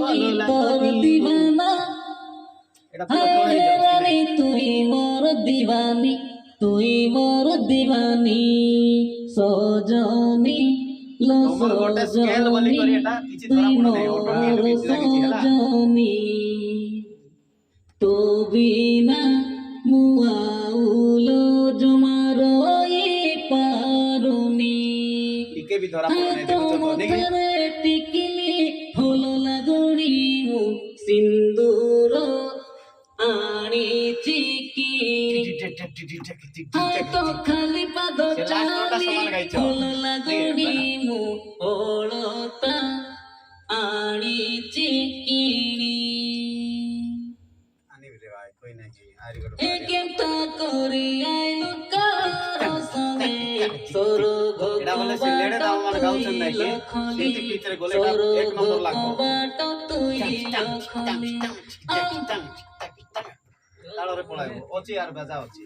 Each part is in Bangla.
আমি তোর দিবানা, হায় রানী তুই মোর দিবানি, তুই মোর দিবানি সজনী লো সজনী তুই মোর সজনী তো বিনা মুআউলো জমার পারুনি তোমারে টিকিলি হলো লাগনি সিন্দুর আনিছি তো খালি পাদ চালি হলো লাগনি ওড়তা আনিছি কিনি কেমতা করি আইলু কার সঙ্গে সরগ বাট তুই লখলি তাড়রে পড়াইবো ওচি আর বাজা ওচি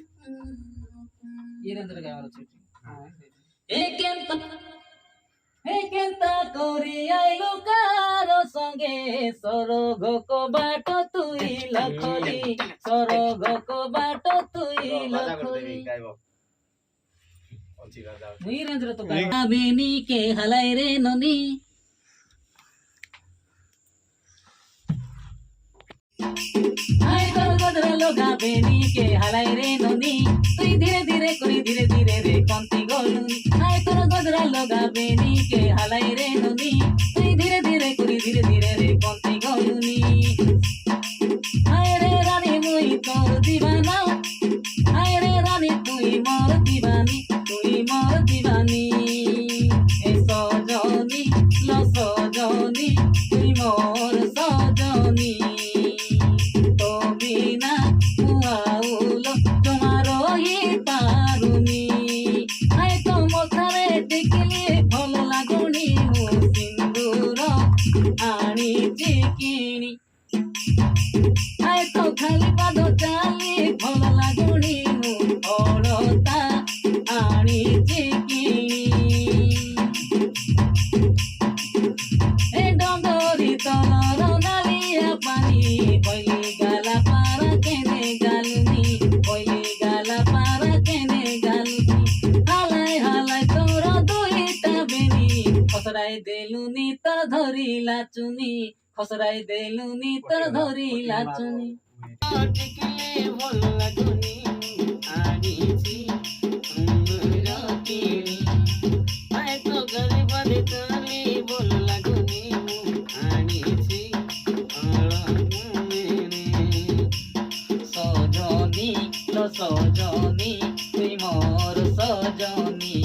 ইরেন্দ্র গাওয়ার আছে কেমতা করি আইলু কার সঙ্গে সরগ বাট তুই লখলি সরগ বাট তুই লখলি वीरेंद्र तो बेनी के हलाई रे ननी हाय कर गदरा लोगा बेनी के हलाई रे ननी तुई धीरे धीरे करी धीरे धीरे रे कंती गोलुनी हाय कर गदरा लोगा बेनी के हलाई रे ननी तुई धीरे धीरे करी धीरे धीरे रे कंती गोलुनी हाय रे रानी मुई तोर दीवाना हाय रे रानी तुई मोर दीवानी তুই মোর দিবানি এ সজনী লো সজনী তুই মোর সজনী তো বিনা মুআউলো তোমার পারুনি আয় তো মথারে দেখিলে ভাল লাগুনি মো সিন্দুর আনিছি কিনি আয় তো খালি পাদ চালি ভাল লাগুনি মো ওড়তা আনিছি কিনি এ ডঙ্গরি তলর নালিয়া পানি বইলি গালা পারা কেনে গালুনি বইলি গালা পারা কেনে গালুনি হালাই হালাই তোর দুইটা বেনি খসরাই দেলুনি তোর ধরিলা চুনি খসরাই দেলুনি তোর ধরিলা চুনি টিকলে ভাল লাগুনি আনিছি সজনী তুই মোর সজনী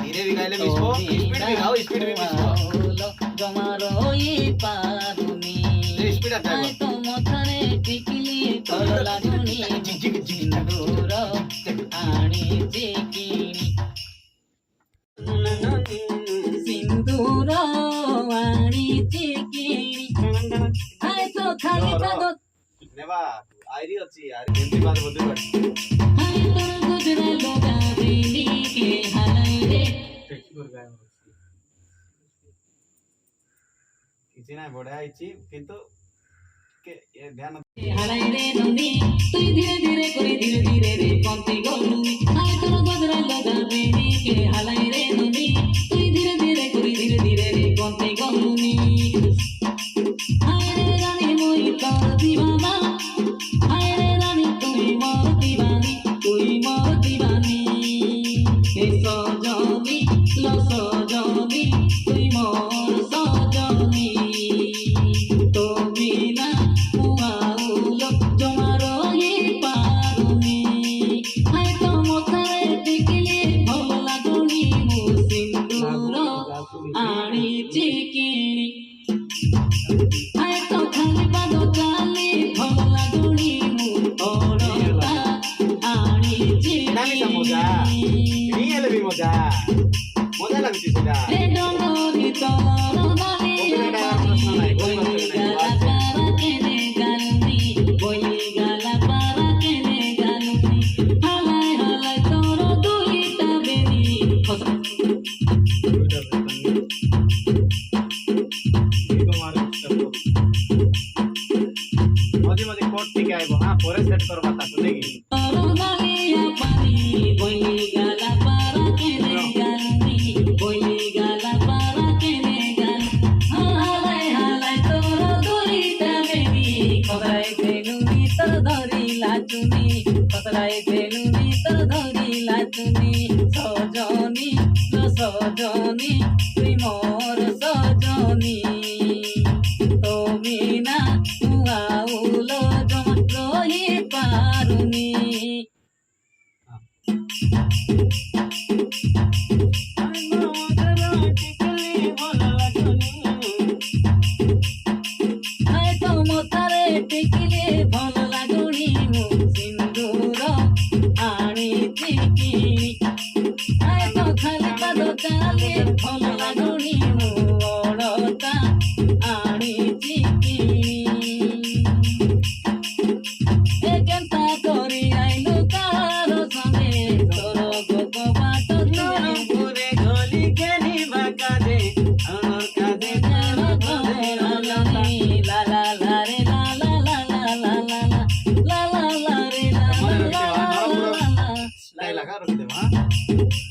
ধীরে भी गाइले मिसबो स्पीड भी गाओ स्पीड भी मिसबो জমার পারুনি स्पीड आता है তো মথারে টিকলি তোর লাগুনি সিন্দুর আনিছি কিনি সিন্দুর আনিছি কিনি হায় তো খালি পাদ নেবা আইরি আছে আর কেমতি বাদে বলতে পারি হায় তোর গুজরা লগা বেনি কে হালাই রে কিছু না বড় আইছি কিন্তু কে ধ্যান হালাই রে ননি তুই ধীরে ধীরে করে ধীরে ধীরে রে কন্তি গলুনি হায় তোর গুজরা লগা বেনি কে হালাই রে ননি তুই ধীরে ধীরে করে ধীরে ধীরে রে কন্তি গলুনি হায় রে রানী মই তোর দিবানা হায় রে রানী তুই মোর দিবানি তুই মোর দিবানি এ সজনী লো সজনী তুই মোর সজনী তো বিনা মুআউলো জমার পারুনি হায় তো हाँ पोरे सेट करवा ता सुनेगी তরুণালিয়া পানি বইলি গালা পারা কেনে গালি বইলি গালা পারা কেনে গাল হালাই হালাই তোর দড়িটা বেনি খবরাই ফেলুনি তোর ধরিলা চুনি খবরাই ফেলুনি তোর ধরিলা চুনি সজনী লো সজনী তুই মোর সজনী তুমি না উলো জমা রহি পারুনি হয়তো মথারে টিকিলে ভাল লাগুনি মু সিন্দুর আনিছি কিনি হয়তো খালি পাদ চালে ভাল লাগুনি মু অড়তা আনিছি কিনি এ কেনতা করি আইলু কার সঙ্গে তোর গোপ বাট তোর ঘুরে গলি কেনি বা কাজে আমার কাজে लाई लगा रख दे वहाँ